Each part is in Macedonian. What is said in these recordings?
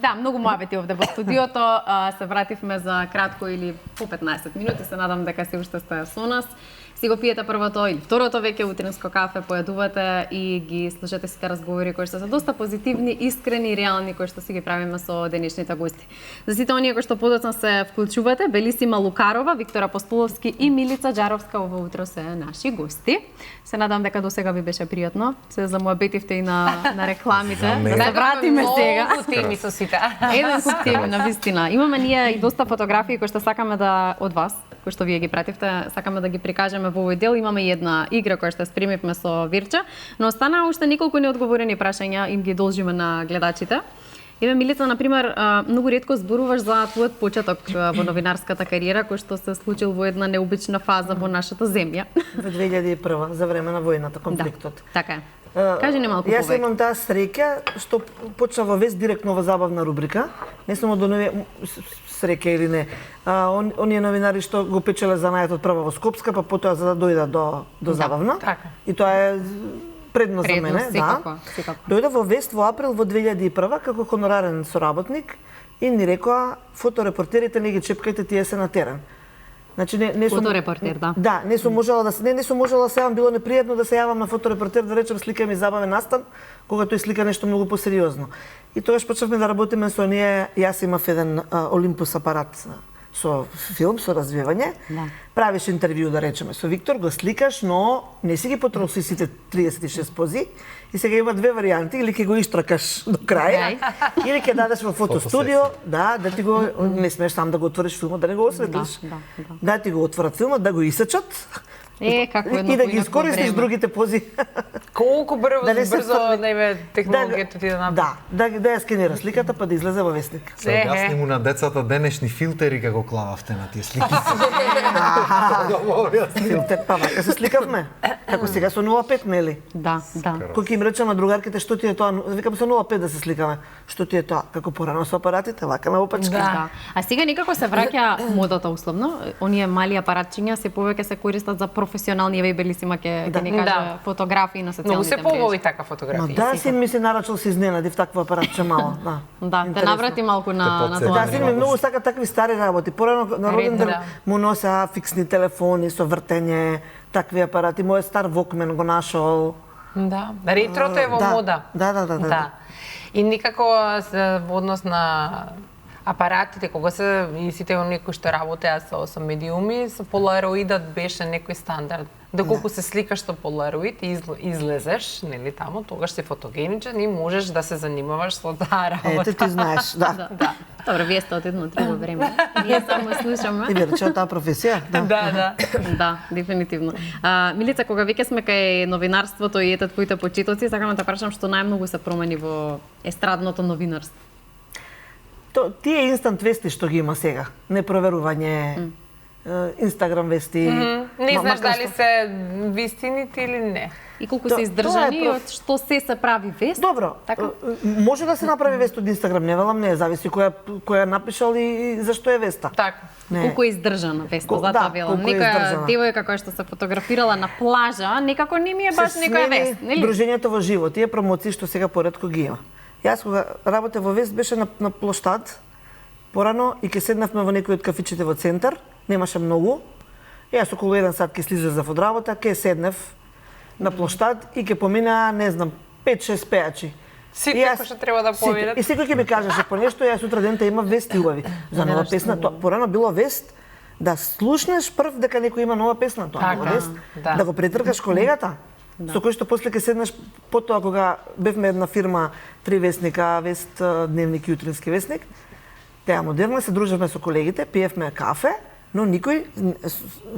Да, многу муабети овде во студиото. Се вративме за кратко или по 15 минути. Се надам дека се уште сте со нас. Си го пиете првото или второто веќе утринско кафе, појадувате и ги слушате сите разговори кои што се доста позитивни, искрени и реални, кои што си ги правиме со денешните гости. За сите оние кои што подоцна се вклучувате, Белисима Лукарова, Виктор Апостоловски и Милица Џаровска ова утро се наши гости. Се надам дека досега ви беше пријатно. Се замуабетивте и на рекламите. Да се вратиме сега. Многу теми со сите. Еден куп теми, навистина. Имаме ние и доста фотографии кои што сакаме да од вас, кои што вие ги пративте, сакаме да ги прикажеме во овој дел. Имаме и една игра која што спремивме со Вирча, но останаа уште неколку неодговорени прашања, им ги должиме на гледачите. Еве, Милица, например, многу ретко зборуваш за твојот почеток во новинарската кариера, кој што се случил во една необична фаза во нашата земја. Во 2001 за време на војната, конфликтот. Да, така е. Кажи не малку повеќе. Јас повеќе. имам таа среќа што почна во вест директно во забавна рубрика. Не само до среќа или не. Оние новинари што го печеле занајатот прво во Скопска, па потоа за да дојдат до забавна. Така. И тоа е предност за мене, секако, да. секако. Дојде во вест во април во 2001 како хонорарен соработник и ни рекоа фоторепортерите не ги чепкајте, тие се на терен. Значи не сум Фоторепортер, да. Да, не сум можела да не сум можела да се јавам, било непријатно да се јавам на фоторепортер да речем слика ми забавен настан, кога тој слика нешто многу посериозно. И тогаш почнавме да работиме со оние, јас имав еден Олимпус апарат со филм, со развивање. Да. Правиш интервју, да речеме, со Виктор, го сликаш, но не си ги потроси сите 36 пози. И сега има две варијанти, или ќе го иштракаш до крај, или ќе дадеш во фотостудио, да ти го не смееш сам да го отвориш филмот, да не го осветлиш. Да ти го отворат филмот, да го исечат. Како едно и да ги искористиш другите пози. Колку брзо да не технологијата ти да направи. Да ја скенира сликата па да излезе во вестник. Се објасни му на децата денешни филтери како клававте на тие слики. Филтер, па вака се сликавме. Како сега со 0,5, нели? Да. Кој им рече на другарките што ти е тоа, викам со 0,5 да се сликаме. Што ти е тоа? Како порано со апаратите, вака на опачки. Да. А сега некако се враќа модата условно. Оние мали апаратчиња се повеќе се користат за професионални, еве Белисима ќе ни каже фотографии на социјалните мрежи. Многу се побави така фотографии. Да, син ми се нарачал се изненадив такво апаратче мало, да. Да, те наврати малку на тоа. Да, син ми многу сака такви стари работи. Порано на роден ден му носа фиксни телефони со вртење, такви апарати. Мојот стар Walkman го нашол. Да, ретрото е во мода. Да. И никако во однос на апаратите, кога се и сите оние кои што работеа со медиуми, со полароидот беше некој стандард. Доколку се сликаш со полароид и излезеш, нели таму, тогаш си фотогеничен и можеш да се занимаваш со таа работа. Ете ти знаеш, да. Добро, вие сте од едно друго време. Ние само слушаме. И рече таа професија, да. Да, дефинитивно. Милица, кога веќе сме кај новинарството и ете твоите почитоци, сакам да те прашам што најмногу се промени во естрадното новинарство. Тие инстант вести што ги има сега, непроверување, Инстаграм вести. Не знаеш дали се вистините или не. И колку се издржани од што се прави вест? Добро, може да се направи вест од Инстаграм, не велам, не, зависи која напишал и зашто е веста. Така. Колку е издржана веста, затоа велам. Некоја девојка која што се фотографирала на плажа, некако не ми е баш некоја вест, нели? Дружењето во живот, тие промоции што сега поретко ги има. Јас кога работев во вест беше на плоштад, порано и ке седнавме во некој од кафичите во центар, немаше многу. Јас околу 1 сат ке слизав од работа, ке седнев на плоштад и ке поминаа, не знам, 5-6 пејачи. Сите кои што треба да поведат. И секој ќе ми кажеше по нешто, јас утре дента имав вести убави. За нова песна, порано било вест да слушнеш прв дека некој има нова песна, тоа било вест. Да го претркаш колегата. Со кој што после ке седнеш потоа кога бевме една фирма, 3 вестника, Вест, Дневник и Утрински вестник. Теа модерна, се дружевме со колегите, пиевме кафе, но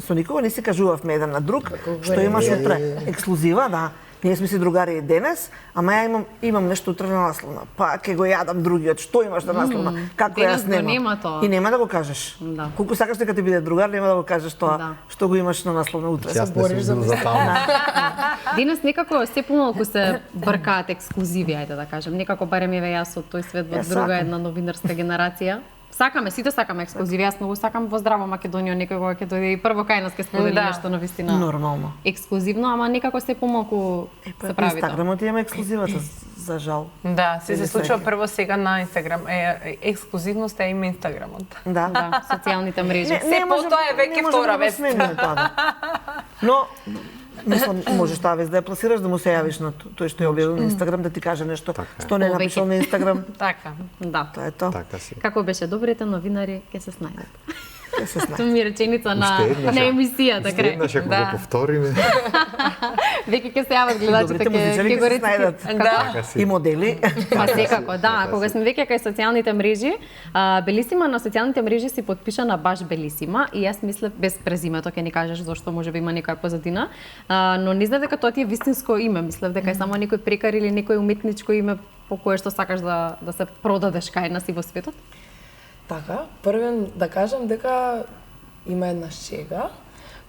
со никого не си кажувавме еден на друг, што имаш утре ексклузива, да. Ние сме си другари и денес, ама ја имам нешто утре на насловна. Па ќе го јадам другиот, што имаш на насловна? Како јас немам? И нема да го кажеш. Колку сакаш дека ти биде другар, нема да го кажеш тоа што го имаш на насловна утре. Јас не сум за таму. Денес некако се помалку се бркаат ексклузиви, ајде да кажем. Некако барем еве јас од тој свет во друга една новинарска генерација. Сакаме, сите сакаме ексклузиви. Јас многу сакам во Здраво Македонија некој ќе дојде и прво кај нас ќе сподели нешто на вистина. Нормално. Ексклузивно, ама некако се помалку се прави тоа. Инстаграмот има ексклузивата. за жал. Да, се Или случува среќа. прво сега на Инстаграм. Ексклузивност е има Инстаграмот. Да. Да, социјалните мрежи. Се потоа е веќе втора вест. Не можеме да го смениме тоа. Но мислам, можеш таа вест да ја пласираш, да му се јавиш на тој што ја објавил на Инстаграм, да ти каже нешто што не напишал на Инстаграм. Така. Да. Тоа е тоа. Така си. Како беше, добрите новинари ќе се снајдат. Ќе се знае. Тоа ми е реченица на емисијата Уште крај. еднаш ако Да. го повториме. Веќе ќе се јават гледачите, Добрите музичари ќе ќе го се снајдат. рецитират. Да. Така си. И модели. Па секако, да. Така Кога си. сме веќе кај социјалните мрежи, Белисима на социјалните мрежи си подпишана баш Белисима и јас мислев без презимето ќе ни кажеш зошто можеби има некоја позадина, но не знам дека тоа ти е вистинско име, мислев дека е само некој прекар или некој уметничко име по кое што сакаш да се продадеш кај нас и во светот. Така, првен да кажам дека има една шега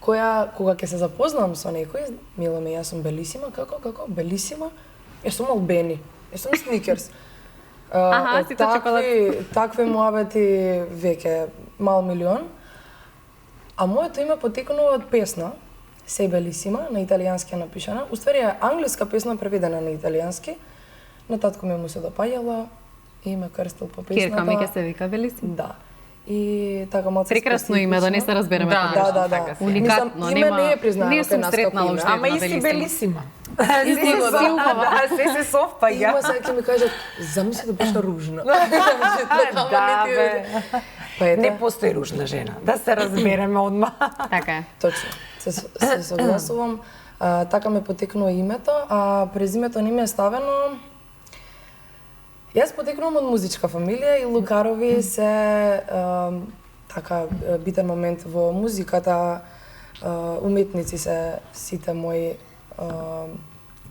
која кога ќе се запознам со некој, мило ми, јас сум Белисима, како Белисима? Јас сум Албени, јас сум Сникерс. Аха, сите такви муабети веќе мал милион. А моето име потекнува од песна, Се Белисима, на италијански е напишана. Уствари е англиска песна преведена на италијански. На татко ми му се допаѓала и ме крстил по песната. Кирка ми ќе се вика Белисима. Да. И така малце Прекрасно име, да не се разбереме. Да, погрешно. Да. така си. Уникатно, Мислам, име нема. не е признаено Не кај сум нас сретнала како уште име. Ама една исти Белисима. Белисима. Исти Се убава. Да, се совпаѓа. Има сега ќе ми кажат, замисли да беше ружна. Да, бе. Па ете, Не постои ружна жена. Да се разбереме одма. Така е. точно. Се согласувам. Така ме потекнува името, а презимето не ми е ставено. Јас потекнувам од музичка фамилија и Лукарови се така битен момент во музиката. Уметници се сите мои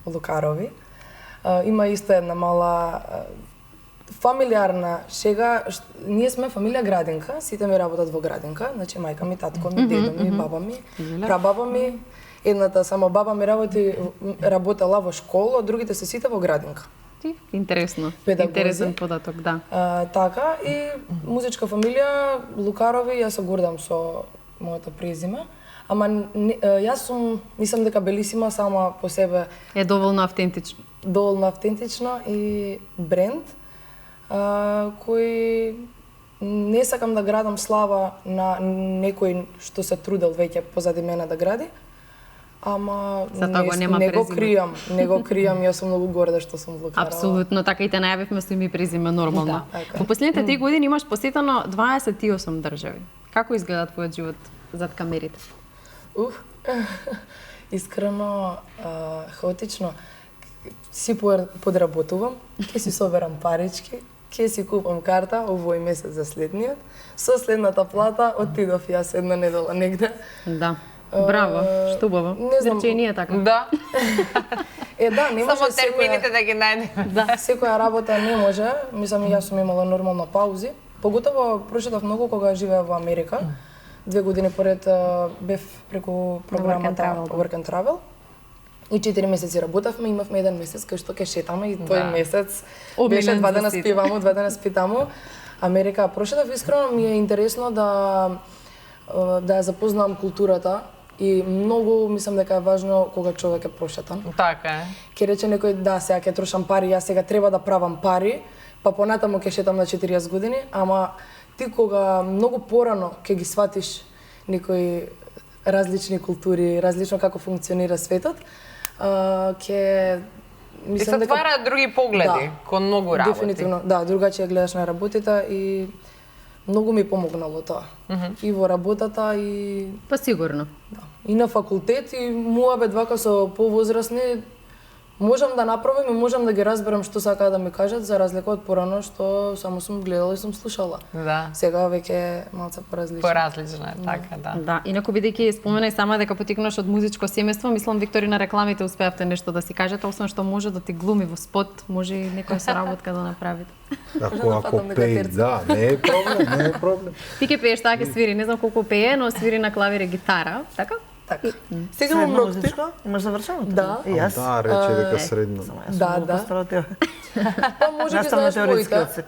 Лукарови. Има исто една мала фамилиарна шега. Ние сме фамилија Градинка, сите ми работат во Градинка, значи мајка ми, татко ми, дедо ми, баба ми, прабаба ми. Едната само баба ми работела во школа, другите се сите во Градинка. Интересно. Педагози. Интересен податок, да. Така, и музичка фамилија, Лукарови, јас се гордам со моето презиме. Ама јас мислам дека Белисима сама по себе Е доволно автентично. доволно автентично и бренд, кој не сакам да градам слава на некој што се трудел веќе позади мене да гради. Ама Затоа го нема не го презиме. кријам, јас сум многу горда што сум Лукарова. Апсолутно, така и те најавивме со име и презиме нормално. Да, така. Во последните 3 години имаш посетено 28 држави. Како изгледа твојот живот зад камерите? Искрено, хаотично. Си подработувам, ќе си соберам парички, ќе си купам карта овој месец за следниот. Со следната плата отидов јас една недела негде. Да. Браво, што убаво. Не знам. Зрче и ние така. Да. Да, не може Само термините да ги најдеме. Да. секоја работа не може. Мислам, јас сум имала нормална паузи. Поготово прочитав многу кога живеев во Америка. 2 години поред бев преку програмата Work and Travel. И 4 месеци работевме, имавме 1 месец кај што ќе шетаме и тој месец беше 2 дена спивамо, 2 дена спитамо. Америка прошетав, искрено ми е интересно да ја запознавам културата и многу мислам дека е важно кога човек е прошетан. Така е. Ќе рече некој, да, сега ќе трошам пари, јас сега треба да правам пари, па понатаму ќе шетам на 40 години, ама ти кога многу порано ќе ги сватиш некои различни култури, различно како функционира светот, ќе И се отвара други погледи кон многу работи. Дефинитивно, да, другачија гледаш на работите и многу ми помогнало тоа. И во работата и Па сигурно. да, и на факултет и муабет вака со повозрасни можам да направам и можам да ги разберам што сакаат да ми кажат, за разлика од порано што само сум гледала и сум слушала. Да. Сега веќе малце поразлично. Поразлично е, така, да. Да, инаку бидејќи спомена и сама дека потекнуваш од музичко семејство, мислам Виктори на рекламите успеавте нешто да си кажете, освен што може да ти глуми во спот, може и некоја соработка да направите. Ако пеи, да, не е проблем. Ти ќе пееш, таа ќе свири, не знам колку пее, но свири на клавир и гитара, така? Така. Сега Средно многу. музичко? Имаш завршено? Да. И јас. Да, рече дека средно. Да. Па може би Наставна знаеш теоретски моите. одсек.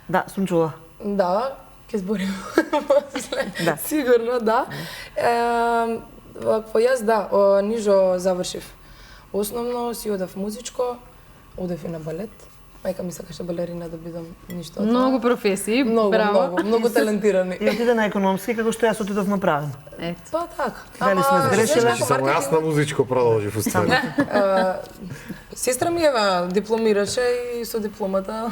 Да, сум чула. Да, ќе зборим после. Да. Сигурно, да. Вакво јас, да, нижо завршив. Основно си одев музичко, одев и на балет. Мајка ми сакаше балерина да бидам ништо од тоа. Многу професии, браво. Многу талентирани. И отиде на економски како што јас отидов на правен. Ето. Па така. Дали сме сгрешиле? Само јас на музичко продолжив уствари. Сестра ми ева дипломираше и со дипломата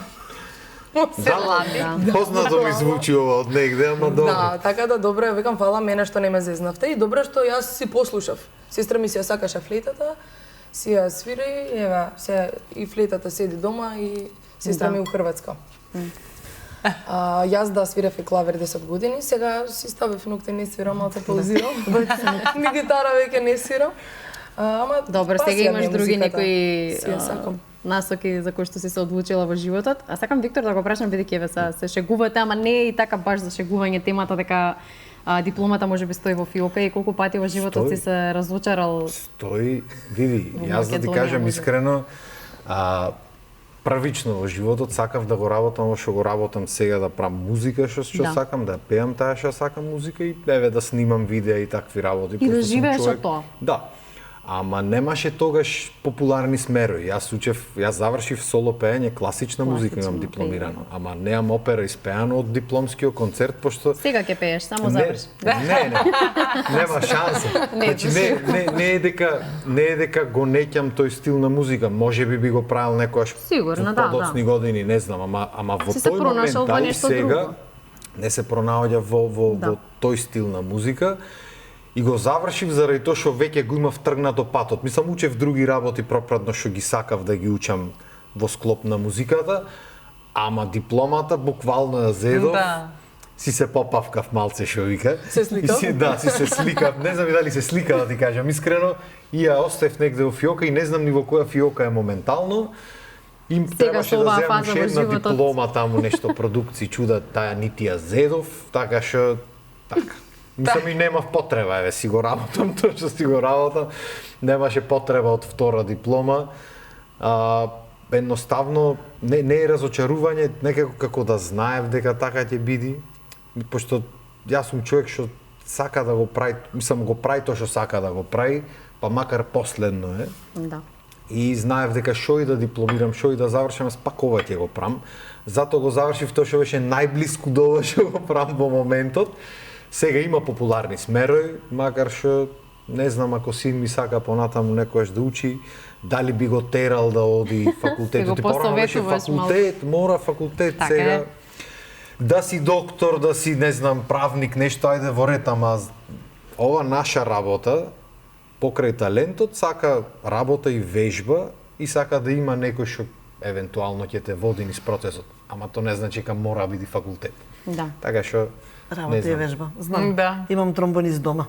Познато ми звучи ова од негде, ама добро. Да, така да добро, викам фала мене што не ме зезнавте и добро што јас си послушав. Сестра ми си ја сакаше флейтата, си ја свири, ева, се и флейтата седи дома и сестра ми у Хрватска. Јас да свирев и клавир 10 години, сега си ставив ногти, не свирам, малце паузирам. Ни гитара веќе не свирам. Ама Добро, сега имаш други некои си ја сакам насоки за кои што си се одлучила во животот. А сакам Виктор да го прашам бидејќи се шегувате, ама не е и така баш за шегување темата дека дипломата може би стои во фиока и колку пати во животот си се разочарал? Стои, види, јас да ти кажам искрено, првично во животот сакав да го работам што го работам сега, да правам музика што сакам, да пеам таа што сакам музика и еве да снимам видеа и такви работи. И да живееш од тоа. Да. Ама немаше тогаш популарни смерови. Јас завршив соло пеење, класична музика имам дипломирано, ама немам опера испеано од дипломскиот концерт, пошто Сега ќе пееш, само заврши. Нема шанса. Значи не е дека го неќам тој стил на музика, можеби би го правил некојаш Сигурно, во подоцни години, не знам, ама во тој момент дали сега не се пронаоѓа во тој стил на музика. И го завршив заради тоа што веќе го имав тргнато патот. Мислам, учев други работи пропратно што ги сакав да ги учам во склоп на музиката, ама дипломата буквално ја зедов. Да. Си се попавкав малце што вика. Се сликав? Си се сликав. Не знам и дали се слика, да ти кажам искрено. И ја оставив негде во фиока и не знам ни во која фиока е моментално. Им требаше да земам уште една диплома таму, нешто продукција чуда, таа нити ја зедов, така што така. Мислам и немав потреба, еве си го работам тоа што си го работам. Немаше потреба од втора диплома. Едноставно не е разочарување, некако како да знаев дека така ќе биде, пошто јас сум човек што сака да го прави, мислам го прави тоа што сака да го прави, па макар последно е. Да. И знаев дека што и да дипломирам, што и да завршам, пак ова ќе го правам. Затоа го завршив тоа што беше најблиску до ова што го правам во моментот. Сега има популарни смерови, макар што не знам ако син ми сака понатаму некојаш да учи, дали би го терал да оди факултетот. Ти порано беше факултет, мора факултет така сега. Е. Да си доктор, да си не знам правник, нешто ајде во ред, ама ова наша работа покрај талентот сака работа и вежба и сака да има некој што евентуално ќе те води низ процесот, ама тоа не значи дека мора биде факултет. Да. Така што работа и вежба. Знам. Да. Имам тромбонист дома.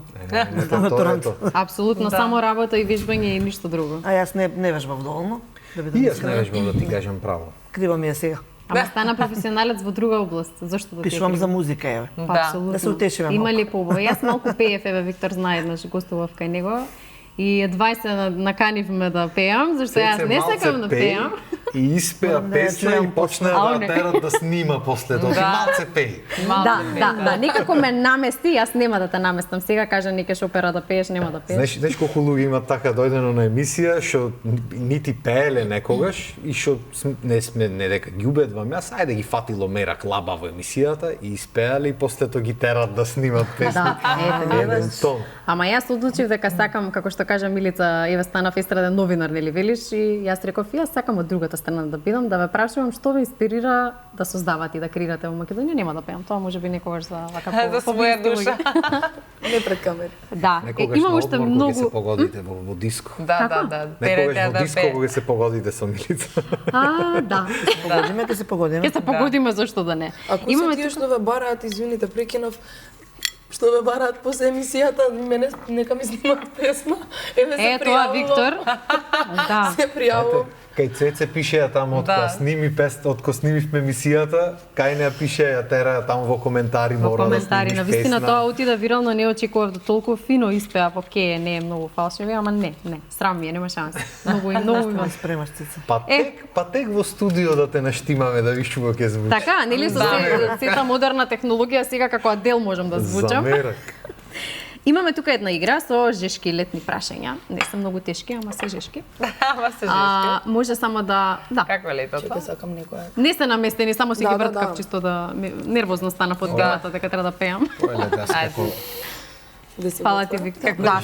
Апсолутно, само работа и вежбање и ништо друго. А јас не вежбав доволно. И јас не вежбав, да ти кажам право. Крива ми е сега. Ама стана професионалец во друга област. Зошто да пишувам за музика, еве. Апсолутно. Да се утешиме. Има ли побо? Јас малку пеев, еве Виктор знае, еднаш гостував кај него. И едва се наканивме да пеам, зашто јас не сакам да пеам. И испеа песна и почна да терат да снима после тоа. Малце пеј. Да, некако ме намести, јас нема да те наместам. Сега кажа некаш опера да пееш, нема да пееш. Знаеш колку луѓе има така дојдено на емисија што нити пееле некогаш и што не дека ги убедвам јас, ајде ги фатило мера клаба во емисијата и испеале и после тоа ги терат да снимат песни. Да, ама јас одлучив дека сакам, како што кажа Милица, еве станав естраден новинар, нели велиш, и јас реков јас сакам од другата страна да бидам, да ве прашувам што ве инспирира да создавате и да креирате во Македонија, нема да пеам. Тоа можеби некогаш за вака за своја душа. Не пред камери. Да, има уште многу. Некогаш се погодите во диско. Да. Некогаш во диско кога се погодите со Милица. Да. Ќе се погодиме. Ќе се погодиме, зашто да не. Имаме тие што ве бараат, извините, прекинав, што ве бараат после емисијата, мене нека ми снимат песна. Еве се пријавувам. Тоа Виктор. Да. Се пријавувам. Кај Цеце пишеја таму од кога сними песна, од кога снимивме емисијата, кај неа пишеја тера таму во коментари мора да снимиш песна. Навистина тоа отида вирално, не очекував да толку фино испеа, оке, не е многу фалшиви, ама не, срам ми е, нема шанс. Многу има спремаш Цеце. Па тек во студио да те наштимаме да видиш како ќе звучи. Така, нели со сета модерна технологија сега како Адел можам да звучам. Замерак. Имаме тука една игра со жешки летни прашања. Не се многу тешки, ама се жешки. Ама се жешки. Може само да Како е летото? Чекај, сакам некоја. Не се наместени, само си ги врткав да. чисто да нервозно стана под темата дека треба да пеам. Фала ти, Виктор. Да,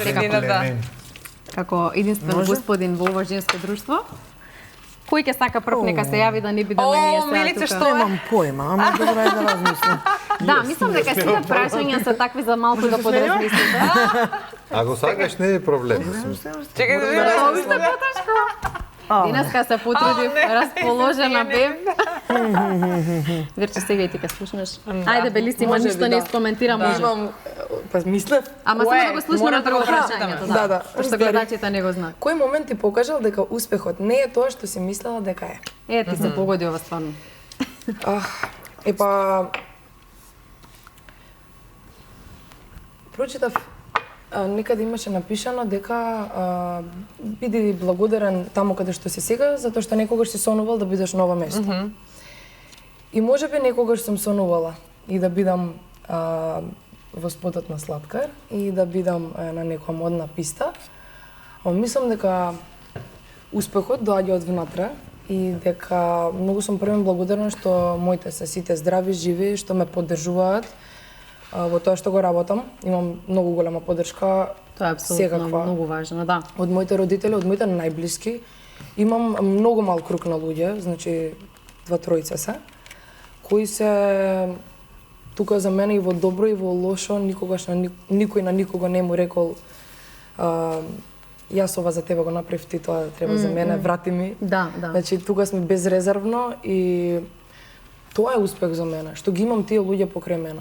Како единствен господин во ова женско друштво. Кој ќе сака прв, нека се јави да не бидеме ние сега Милице, тука. што е? Немам појма, ама добро е да размислам. Да, мислам дека сите прашања се такви за малку да подразмислите. Ако сакаш не е проблем. Чекај да видам. Денеска се потрудив, расположена бев. Верче сега и ти ке слушнеш. Ајде Белиси, има ништо не искоментира, може. Имам, па мислев. Ама само да го слушнеме прво прашањето, Да. Пошто гледачите не го знаат. Кој момент ти покажал дека успехот не е тоа што си мислела дека е? Ти се погоди ова стварно. Прочитав некаде имаше напишано дека биди благодарен таму каде што си сега, затоа што некогаш си сонувал да бидеш на ова место. И можеби некогаш сум сонувала и да бидам во спотот на Сладкар и да бидам на некоја модна писта. Ама мислам дека успехот доаѓа од внатре и дека многу сум првен благодарна што моите се сите здрави, живи, што ме поддржуваат во тоа што го работам. Имам многу голема поддршка. Тоа е апсолутно многу важно, да. Од моите родители, од моите најблиски. Имам многу мал круг на луѓе, значи 2-3 се, кои се тука за мене и во добро и во лошо, никогаш никој на никого не му рекол јас ова за тебе го направив, ти тоа треба за мене, врати ми. Да. Значи тука сме безрезервно и тоа е успех за мене, што ги имам тие луѓе покрај мене.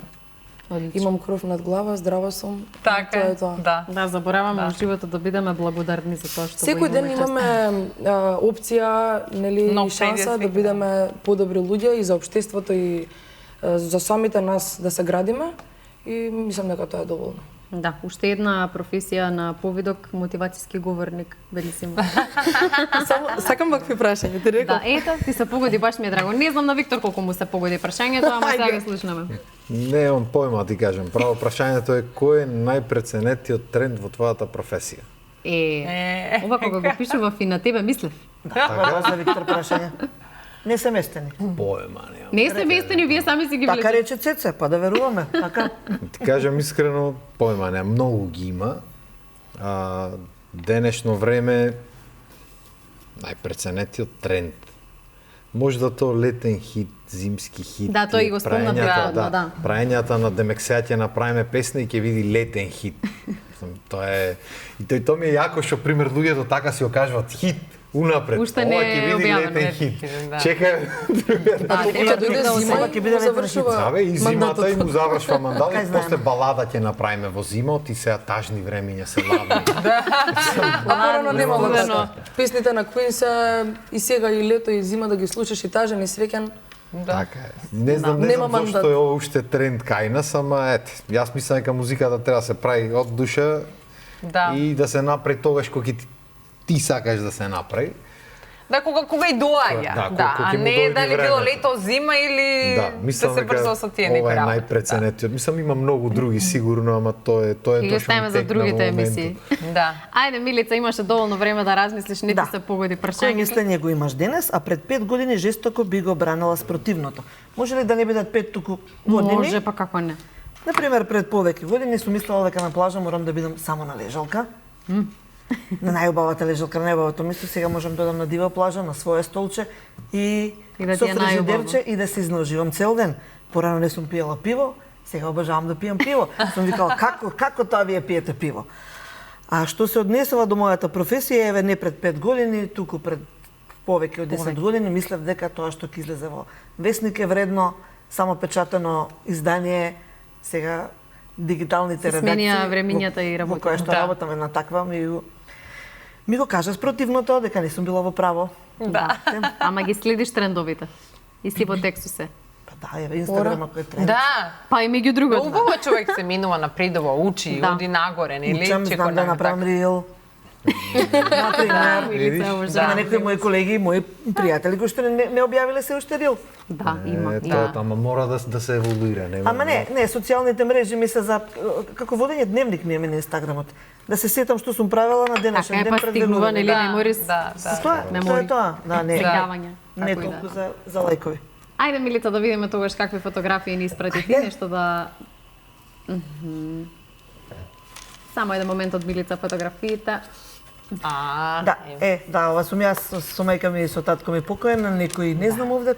Одлично. Имам кров над глава, здрава сум. Така тоа е. е тоа. Да, забораваме во животот да бидеме благодарни за тоа што Секој ден имаме опција, нели, и шанса да бидеме подобри луѓе и за општеството и за самите нас да се градиме и мислам дека тоа е доволно. Да, уште една професија на повидок, мотивацијски говорник, Белисимо. Сакам вакви прашања, ти реков. Да, ето, ти се погоди, баш ми е драго. Не знам на Виктор колку му се погоди прашањето, ама сега го слушнеме. Не имам појма, ти кажам. Право прашањето е кој е најпреценетиот тренд во твојата професија? Ова кога го пишував и на тебе мислев. Така за Виктор прашање. Не се местени. Појма немам. Не се местени, вие сами си ги Така влечете. рече Цеце, па да веруваме. Така. Ти кажам искрено, појма немам. Многу ги има. Денешно време најпреценетиот тренд. Може да тоа летен хит, зимски хит. Да, тој го спомна предходно, да. Праењата на демек сега ќе направиме песна и ќе види летен хит. Тоа е и тоа ми е јако што пример луѓето така си го кажуваат хит унапред. Уште не Ова е ќе види објавено. летен хит. Да. Чекај. Ќе дојде зима ќе биде завршува. Абе и зимата мандатот. и му завршува мандат Кај и знаеме. после балада ќе направиме во зимот и сега тажни времиња се ладни. А порано немало Студено. така. Песните на Queen се и сега и лето и зима да ги слушаш и тажен и среќен. Така е. Не знам Нема зошто мандат. е ова уште тренд кај нас, ама ете, јас мислам дека музиката треба да се прави од душа Да. и да се направи тогаш кога ти сакаш да се направи. Да, кога и доаѓа. Да, кога ќе му не дојде дали било времето. лето, зима или Да, мислам да се дека брзо со тие ова некои е работи. најпреценетиот. Мислам има многу други сигурно, ама тоа е Ќе тоа ги што оставиме ми за текна другите во моментот. емисии. Да. Ајде, Милица, имаше доволно време да размислиш, не ти Да. се погоди Кој прашањето. мислење го имаш денес, а пред 5 години жестоко би го бранела спротивното? Може ли да не бидат 5 туку години? Може, па како не. Например, пред повеќе години сум мислела дека на плажа морам да бидам само на лежалка. На најубавата лежалка, на најубавото место, сега можам да одам на дива плажа, на свое столче и да со ти е фрижидерче најубаво. и да се изноживам цел ден. Порано не сум пиела пиво, сега обожавам да пијам пиво. Сум викала како тоа вие пиете пиво. А што се однесува до мојата професија, еве не пред 5 години, туку пред повеќе од 10 години, мислев дека тоа што ќе излезе во весник е вредно, само печатено издание, сега дигиталните Се редакции сменија времињата и во работите. која што Да. работаме на таква ми го кажа спротивното дека не сум била во право. Да. Ама ги следиш трендовите. И си во тексту се. Па да, еве Инстаграм кој е тренд. Да. Па и меѓу другото. Убаво човек се минува напредува, учи, Да. оди нагоре, нели? Учам, знам да направам рил. Например, Милица, има обожавам. некои мои колеги, мои пријатели кои што не објавиле се уште рил. Да, има. Тоа, ама мора да се еволуира, нема. Ама не, социјалните мрежи ми се за како водење дневник ми е на Инстаграмот. Да се сетам што сум правела на денешен ден пред две стигнува, години. нели, меморис? Да. Тоа е тоа. Да, не. Сликавање. Не како и толку да. за лајкови. Ајде, Милица, да видиме тогаш какви фотографии ни испрати ти, нешто да... Само еден момент од Милица фотографиите. Да, ова сум јас со мајка ми и со татко ми покоен, на некој не знам овде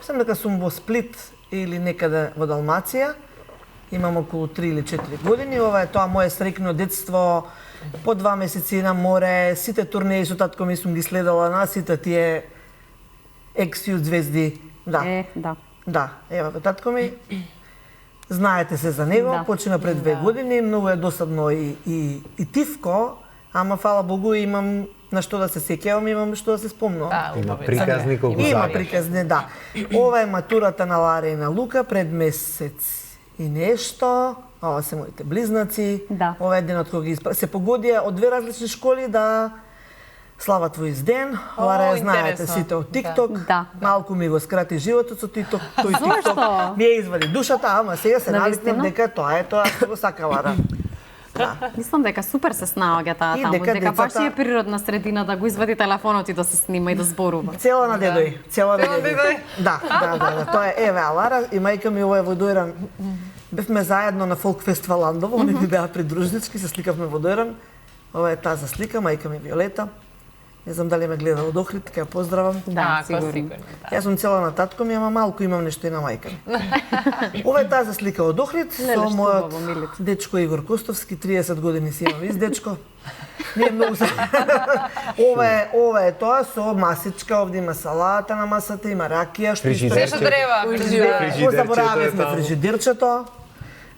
сам дека сум во Сплит или некаде во Далмација. Имам околу 3 или 4 години. Ова е тоа мое среќно детство, по 2 месеци на море, сите турнеи со татко ми сум ги следела на сите тие екс-јут звезди. Да. Да. Да, ева татко ми. Знаете се за него, почина пред 2 години, многу е досадно и тивко, ама фала Богу имам на што да се сеќавам, имам што да се спомнувам. Има приказни колку Има приказни, да. Ова е матурата на Лара и на Лука пред месец и нешто. Ова се моите близнаци. Да. Ова е денот кога ги се погодија од 2 различни школи да слават твој изден. Лара ја знаете сите од TikTok. Да. Малку ми го скрати животот со TikTok. Тој Зошто? TikTok ми ја извади душата, ама сега се Навистина? навикнав дека тоа е тоа што го сака Лара. Мислам дека супер се снаоѓа таа И таму, дека дека баш децата- е природна средина да го извади телефонот и да се снима и да зборува. Цела на дедој, цела на дедој. Да, тоа е еве Лара и мајка ми ова е во Дојран. Бевме заедно на Фолк фестивал Ландово, они ми беа придружнички, се сликавме во Дојран. Ова е таа за слика, мајка ми Виолета. Не знам дали ме гледа од Охрид, ќе ја поздравам. Да, сигурно. Јас сум цела на татко ми, ама малку имам нешто и на мајка ми. Ова е таа за слика од Охрид со Леле, што мојот убаво, Милица. дечко Игор Костовски, 30 години си имам из дечко. Не многу се. Ова е тоа со масичка, овде има салата на масата, има ракија, што Се што треба. Го заборавивме фрижидерчето.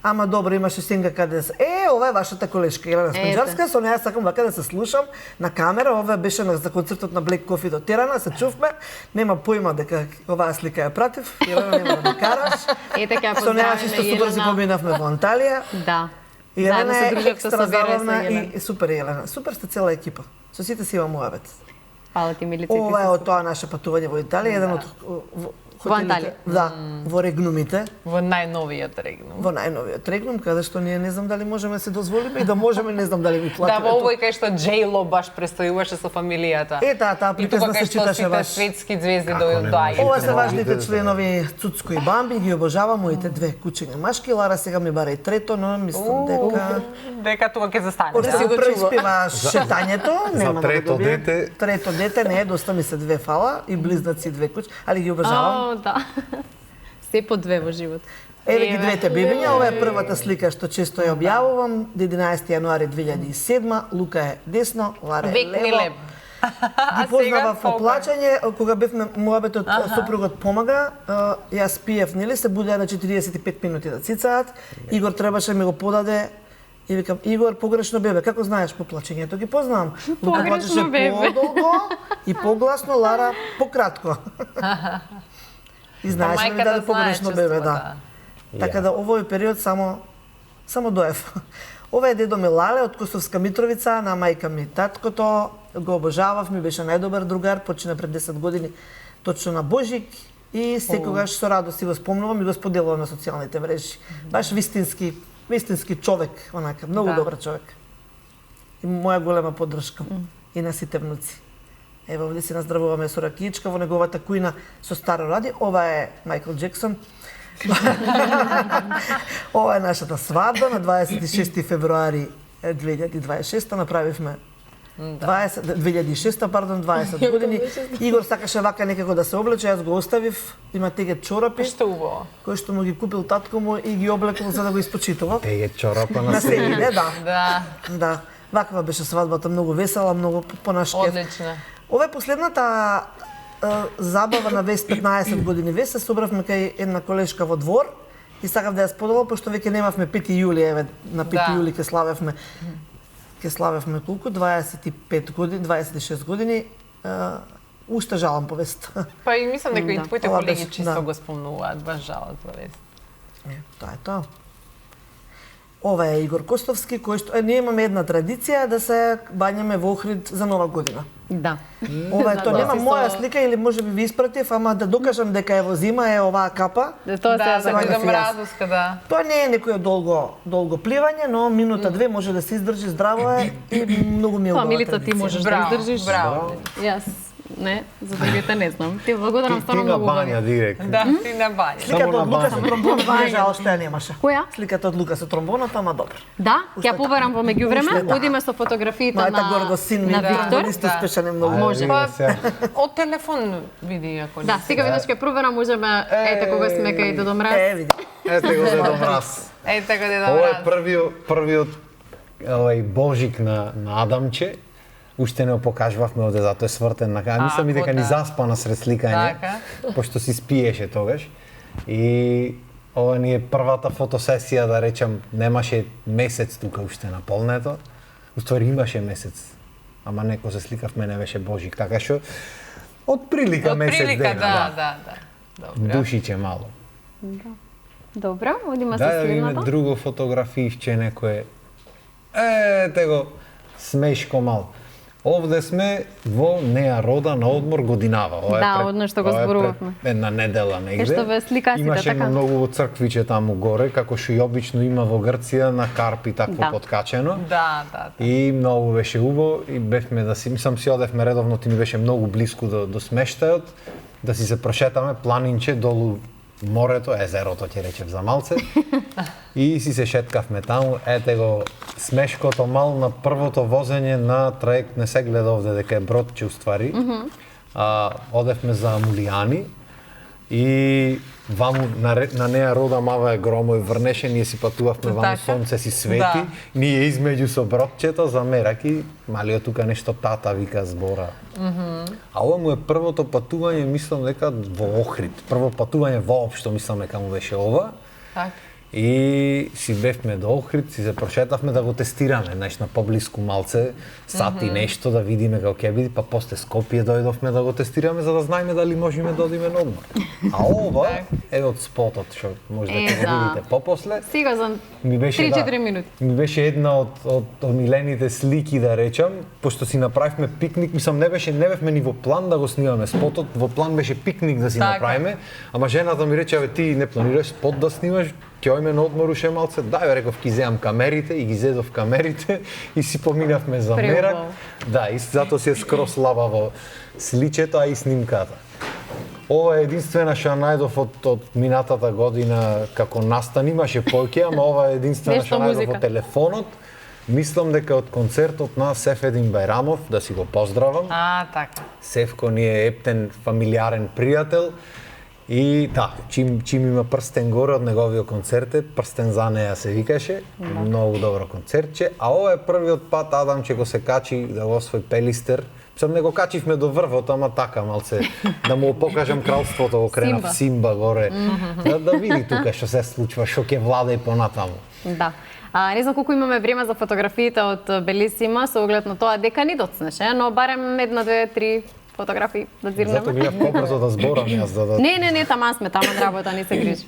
Ама добро, имаше сенга каде се. Ова е вашата колешка Елена Смеџарска, со неја сакам вака да се слушам на камера. Ова беше за концертот на Black Coffee до Терана, се чувме. Нема поима дека оваа слика ја пратив. Елена нема да ме караш. Ете ќе ја Со неја поздравиме чисто супер си Елена. поминавме во Анталија. Да. Елена Заедно се е дружевте екстра со Вера и со забавна Елена. и супер Елена. Супер сте цела екипа. Со сите си имам муабет. Фала ти, Милица. и ти Ова е си од тоа наше патување во Италија, еден од Анталија. Да, во Регнумите. Во најновиот регнум. Во најновиот регнум, каде што ние не знам дали можеме да се дозволиме и да можеме, не знам дали ми Да, платиме. во овој кај што J-Lo баш престојуваше со фамилијата. Таа И тука приказна кај се што читаше сите баш. светски звезди Како не дојдоаѓаат. Ова можете? се важните Можете да- членови Цуцко и Бамби, ги обожавам моите две кучиња машки. Лара сега ми бара и трето, но мислам дека Дека тука ќе застане. Пошто Да. си го преуспева шетањето, нема да трето го добие. дете. Трето дете не е, доста ми се две фала и близнаци две кучи, али ги обожавам. О, да. Се по две во живот. Еве ги двете бебиња, ова е првата слика што често ја објавувам, 11 јануари 2007, Лука е десно, Лара е Век ни лево. леп. Ги познавав сега по плачење, кога бевме муабетот супругот помага, јас пиев, нели се будеа на 45 минути да цицаат. Игор требаше ми го подаде и викам Игор погрешно бебе, како знаеш по плачењето ги познавам. Лука Погрешно плачеше бебе. подолго и погласно, Лара пократко. И знаеш ли ми даде погрешно бебе, да. Така да овој период само доев. Ова е дедо ми Лале од Косовска Митровица, на мајка ми таткото, го обожавав, ми беше најдобар другар, почина пред 10 години точно на Божик и секогаш со радост си го спомнувам и го споделувам на социјалните мрежи. Баш вистински човек, онака, многу добар човек. И моја голема поддршка и на сите внуци. Ево овде си наздравуваме со ракиичка во неговата кујна со старо ради. Ова е Майкл Джексон. Ова е нашата свадба на 26 февруари 2026 направивме 2006, пардон, 20 години. Игор сакаше вака некако да се облече, јас го оставив, има теге чорапи, Што убаво. кои што му ги купил татко му и ги облекол за да го испочитува. Теге чорапа На на се се. иде, да. Да, Да. Ваква беше свадбата, многу весела, многу понашкев. одлично. Ова е последната забава на Вест 15 години Вест, се собравме кај една колешка во двор и сакав да ја споделам, пошто веќе немавме 5 јули, еве, на 5 Да. јули ќе славевме колку, 25 години, 26 години, уште жалам по Вест. Па и мислам дека и твоите Ова колеги беше, чисто да. го спомнуваат, баш жалат во вест. Тоа е тоа. Ова е Игор Костовски, кој што ние имаме една традиција да се бањаме во Охрид за Нова година. Да. Ова е тоа, нема моја слика или можеби ви испратив, ама да докажам дека е во зима е оваа капа. Да, за мразуска, да. Тоа не е некој долго пливање, но минута две може да се издржи, здраво е и многу ми е убава. Милица, ти можеш да издржиш. Браво. Јас не, за другите не знам. Ти благодарам стварно многу. многу. Ти на бања директно. Да, ти на бања. Сликата од Лука со тромбонот, жал што ја немаше. Која? Сликата од Лука со тромбонот, ама добро. Да, ќе побарам во меѓувреме, Уште одиме со фотографиите Мајта на Горго син ми, на Виктор. Исто успешен е многу. Може. Од телефон види ако Да, сега веднаш ќе проверам, можеме ете кога сме кај Дедо Мраз. Види. Ете го Дедо Мраз. Ете го Дедо Ова Мраз. е првиот божик на Адамче. Уште не го покажувавме овде, затоа е свртен на камера. Мислам и дека ни заспа на сред сликање, пошто си спиеше тогаш. И ова ни е првата фотосесија, да речам, немаше месец тука уште на полнето. Уствари имаше месец, ама неко се сликавме, не беше божик, така што од прилика месец дена. Да. Добро. Душиче мало. Добро, одиме со Да, има следната. друго фотографијче некое. Ете го, смешко мало. Овде сме во Неа Рода на одмор годинава. Ова Да, одно што го зборувавме. Една недела негде. Кај што ве сликасите, Имаше така? многу црквиче таму горе, како што и обично има во Грција, на Карпи такво Да. подкачено. Да. И многу беше убаво и бевме да си, мислам си одевме редовно, ти ни беше многу блиску до смештајот, да си се прошетаме планинче долу морето, езерото ќе речев за малце. И си се шеткавме таму, ете го смешкото мал на првото возење на траект, не се гледа овде дека е бродче уствари. Одевме за Амулијани и ваму на Неа Рода мава е громо и врнеше, ние си патувавме ваму, сонце си свети, Да. ние измеѓу со бродчето за мераки, малиот тука нешто тата вика збора. А ова му е првото патување, мислам дека во Охрид. Прво патување воопшто, мислам дека му беше ова. Так. И си бевме до Охрид, си се прошетавме да го тестираме, знаеш, на поблиску малце, сати нешто да видиме како ќе биде, па после Скопје дојдовме да го тестираме за да знаеме дали можеме да одиме на одмор. А ова е од спотот што може да го видите попосле. Сега за Ми беше 3-4 минути. Ми беше една од омилените слики да речам, пошто си направивме пикник, мислам не бевме ни во план да го снимаме спотот, во план беше пикник да си направиме, ама жената ми рече, ти не планираш спот да снимаш? Ќе ојме на одмор уште малце, дај, реков, ќе земам камерите и ги зедов камерите и си поминавме за мерак. Да, и затоа си е скроз лабаво сличето, а и снимката. Ова е единствена што најдов од минатата година како настан, имаше поќе, ама ова е единствена што најдов од телефонот. Мислам дека од концертот на Сефедин Бајрамов, да си го поздравам. Така. Севко ни е ептен фамилиарен пријател. И чим има прстен горе од неговиот концерт, прстен за неа се викаше, многу добро концертче, а ова е првиот пат Адамче го се качи да го освои Пелистер. Сам не го качивме до врвот, ама така малце да му покажам кралството, го кренав Симба горе, да види тука што се случува, што ќе влада и понатаму. Да. Не знам колку имаме време за фотографиите од Белисима, со оглед на тоа дека ни доцнеше, но барем една, две, три фотографии да зирнеме. Зато гледав побрзо да зборам јас да... Не, тама сме, тама работа, не се грижи.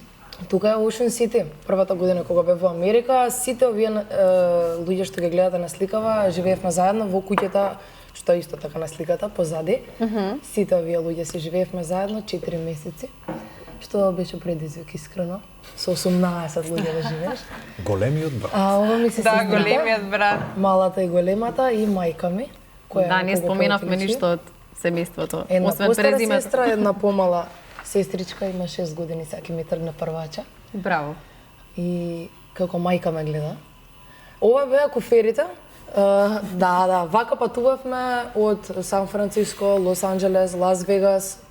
Тука е Ocean City. Првата година кога бев во Америка, сите овие луѓе што ги гледате на сликава, живеевме заедно во куќата, што е исто така на сликата, позади. Сите овие луѓе си живеевме заедно 4 месеци, што беше предизвик искрено. Со 18 луѓе да живееш. Големиот брат. А ова ми се Да, големиот брат. Малата и големата и мајка ми, која Да, не споменавме ништо од семејството, една освен постара презимето. сестра, една помала сестричка, има 6 години, сега ќе ми тргне првача. Браво. И како мајка ме гледа. Ова беа куферите. Да, вака патувавме од Сан Франциско, Лос Анџелес, Лас Вегас,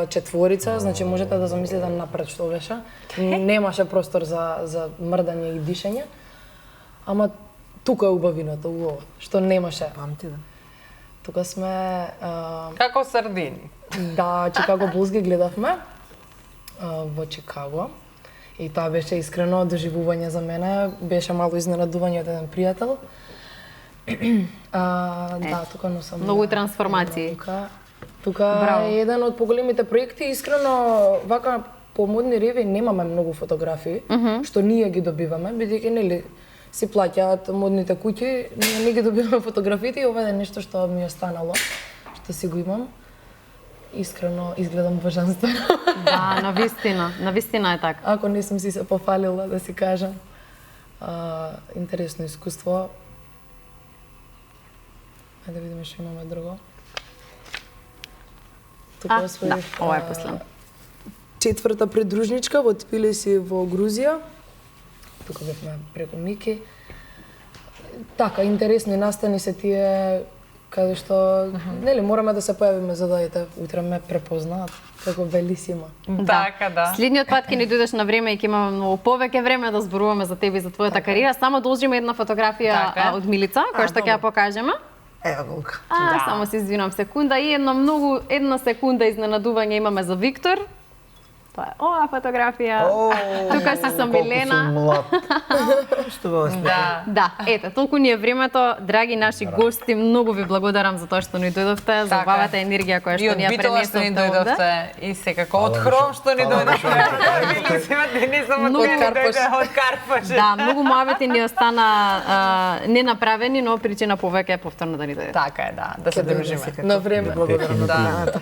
четворица, значи можете да замислите напред што беше. Немаше простор за мрдање и дишење. Ама тука е убавината, убава, што немаше. Памти, да. Тука сме... Како сардини. Да, Чикаго Булс ги гледавме во Чикаго. И тоа беше искрено доживување за мене. Беше мало изненадување од еден пријател. Да, тука носам... Многу трансформации. Тука е еден од поголемите проекти. Искрено, вака по модни реви немаме многу фотографии, што ние ги добиваме, бидејќи нели си плаќаат модните куќи, ние не ги добиваме фотографите и ова е нешто што ми е останало, што си го имам. Искрено изгледам божествено. Да, навистина е така. Ако не сум си се пофалила, да си кажам. Интересно искуство. Ајде да видиме што имаме друго. Тука освоив... ова е последно. 4-та придружничка во Тбилиси во Грузија. Тука бевме преку Мики. Така, интересни настани се тие каде што, нели, мораме да се појавиме за да утре ме препознаат како белисима. Така, да. Следниот пат ќе ни дојдеш на време и ќе имаме многу повеќе време да зборуваме за тебе и за твојата кариера. Само должиме една фотографија од Милица, која што ќе ја покажеме. Ева голка. Само се извинам секунда и една секунда изненадување имаме за Виктор. Тоа е оваа фотографија. Тука си со Милена. Што го успеа. Да, ете, толку ни е времето. Драги наши гости, многу ви благодарам за тоа што ни дојдовте, за убавата енергија која што ни ја пренесовте овде. И секако од Хром што ни дојдовте. Не само од Карпаш. Да, многу муабети ни остана ненаправени, но причина повеќе е повторно да ни дојдете. Така е, да се дружиме. На време. Благодарам на поканата.